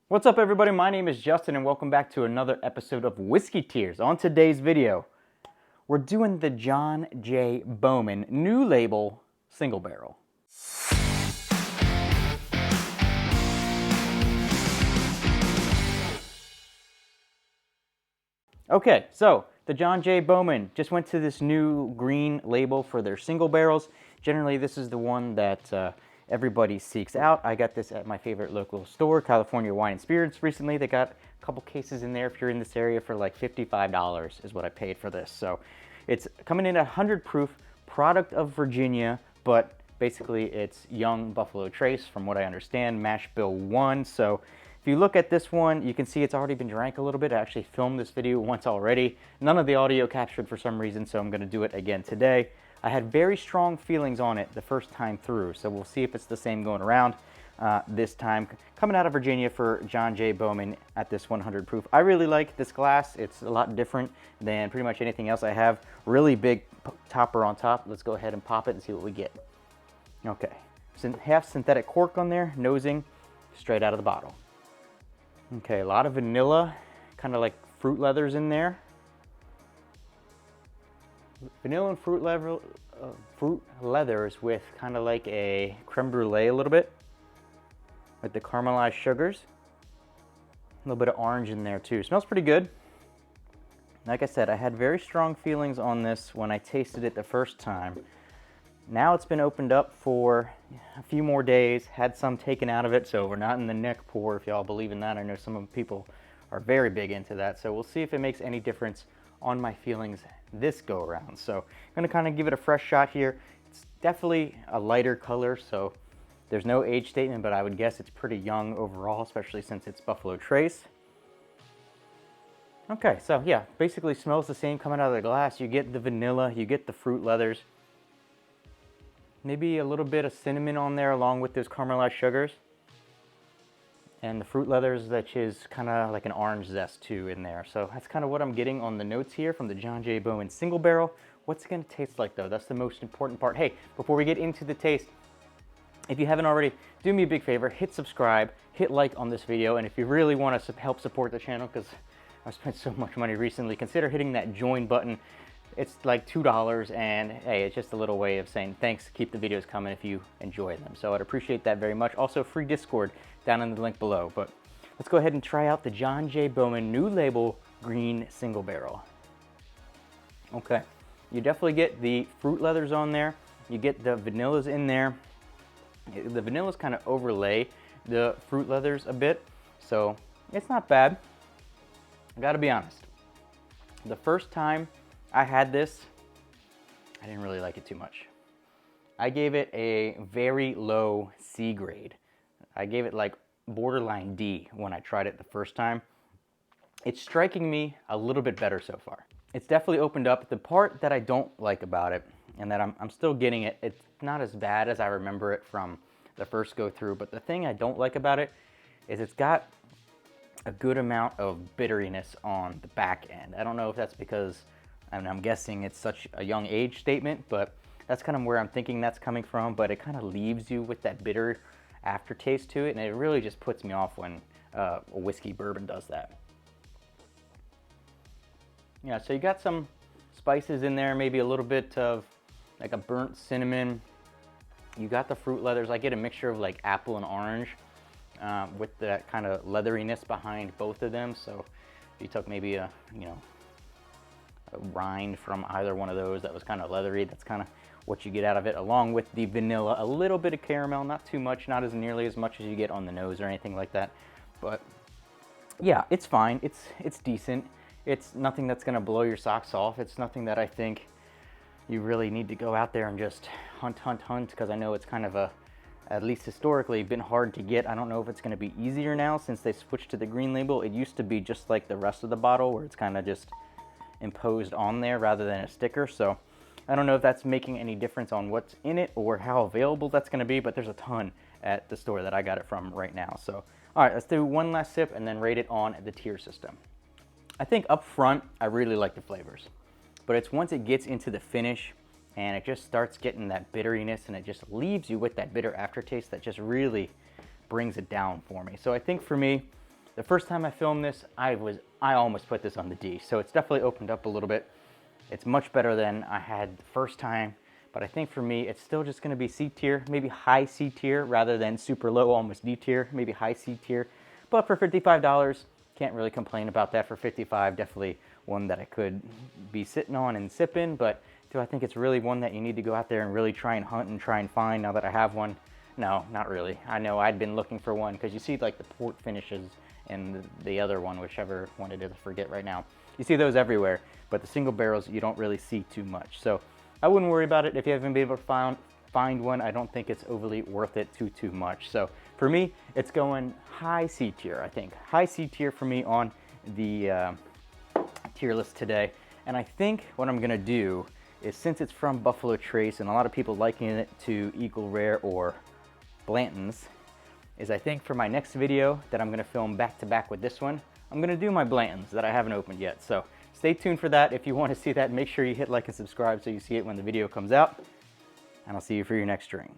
What's up everybody, my name is Justin and welcome back to another episode of Whiskey Tears. On today's video, we're doing the John J. Bowman new label single barrel. Okay, so the John J. Bowman just went to this new green label for their single barrels. Generally, this is the one that everybody seeks out. I got this at my favorite local store, California Wine and Spirits, recently. They got a couple cases in there if you're in this area for like $55 is what I paid for this. So it's coming in at 100 proof, product of Virginia, but basically it's young Buffalo Trace from what I understand, mash bill 1. So if you look at this one, you can see it's already been drank a little bit. I actually filmed this video once already. None of the audio captured for some reason, so I'm going to do it again today. I had very strong feelings on it the first time through, so we'll see if it's the same going around this time. Coming out of Virginia for John J. Bowman at this 100 proof. I really like this glass. It's a lot different than pretty much anything else I have. Really big topper on top. Let's go ahead and pop it and see what we get. Okay, half synthetic cork on there, nosing straight out of the bottle. Okay, a lot of vanilla, kind of like fruit leathers in there. Vanilla and fruit leathers with kind of like a creme brulee a little bit with the caramelized sugars. A little bit of orange in there too. Smells pretty good. Like I said, I had very strong feelings on this when I tasted it the first time. Now it's been opened up for a few more days, had some taken out of it, so we're not in the neck pour if y'all believe in that. I know some people are very big into that, so we'll see if it makes any difference on my feelings this go around. So I'm going to kind of give it a fresh shot here. It's definitely a lighter color, so there's no age statement, but I would guess it's pretty young overall, especially since it's Buffalo Trace. Okay, so yeah, basically smells the same coming out of the glass. You get the vanilla, you get the fruit leathers. Maybe a little bit of cinnamon on there along with those caramelized sugars. And the fruit leathers, that is kind of like an orange zest too in there. So that's kind of what I'm getting on the notes here from the John J. Bowman single barrel. What's it going to taste like though? That's the most important part. Hey, before we get into the taste, if you haven't already, do me a big favor, hit subscribe, hit like on this video. And if you really want to help support the channel, because I've spent so much money recently, consider hitting that join button. It's like $2, and hey, it's just a little way of saying thanks, keep the videos coming if you enjoy them. So I'd appreciate that very much. Also, free Discord down in the link below. But let's go ahead and try out the John J. Bowman new label green single barrel. Okay, you definitely get the fruit leathers on there. You get the vanillas in there. The vanillas kind of overlay the fruit leathers a bit, so it's not bad. I gotta be honest. The first time I had this, I didn't really like it too much. I gave it a very low C grade. I gave it like borderline D when I tried it the first time. It's striking me a little bit better so far. It's definitely opened up. The part that I don't like about it, and that I'm still getting it, it's not as bad as I remember it from the first go through, but the thing I don't like about it is it's got a good amount of bitteriness on the back end. I don't know if that's because, I'm guessing it's such a young age statement, but that's kind of where I'm thinking that's coming from. But it kind of leaves you with that bitter aftertaste to it, and it really just puts me off when a whiskey bourbon does that. Yeah, so you got some spices in there, maybe a little bit of like a burnt cinnamon. You got the fruit leathers. I get a mixture of like apple and orange with that kind of leatheriness behind both of them. So if you took maybe a rind from either one of those that was kind of leathery, that's kind of what you get out of it, along with the vanilla, a little bit of caramel, not too much, not as nearly as much as you get on the nose or anything like that. But yeah, it's fine. It's decent. It's nothing that's going to blow your socks off. It's nothing that I think you really need to go out there and just hunt, because I know it's kind of at least historically, been hard to get. I don't know if it's going to be easier now since they switched to the green label. It used to be just like the rest of the bottle where it's kind of just imposed on there rather than a sticker. So I don't know if that's making any difference on what's in it or how available that's going to be, but there's a ton at the store that I got it from right now. So all right, let's do one last sip and then rate it on the tier system. I think up front I really like the flavors, but it's once it gets into the finish and it just starts getting that bitteriness and it just leaves you with that bitter aftertaste that just really brings it down for me. So I think for me, The first time I filmed this, I almost put this on the D, so it's definitely opened up a little bit. It's much better than I had the first time, but I think for me, it's still just gonna be C tier, maybe high C tier rather than super low, almost D tier, maybe high C tier. But for $55, can't really complain about that for 55. Definitely one that I could be sitting on and sipping, but do I think it's really one that you need to go out there and really try and hunt and try and find now that I have one? No, not really. I know I'd been looking for one because you see like the port finishes and the other one, whichever one it is, I forget right now. You see those everywhere, but the single barrels you don't really see too much. So I wouldn't worry about it if you haven't been able to find one. I don't think it's overly worth it too much. So for me, it's going high C tier, I think. High C tier for me on the tier list today. And I think what I'm gonna do is, since it's from Buffalo Trace and a lot of people liking it to Eagle Rare or Blanton's, is I think for my next video that I'm gonna film back to back with this one, I'm gonna do my Blanton's that I haven't opened yet. So stay tuned for that. If you want to see that, make sure you hit like and subscribe so you see it when the video comes out. And I'll see you for your next drink.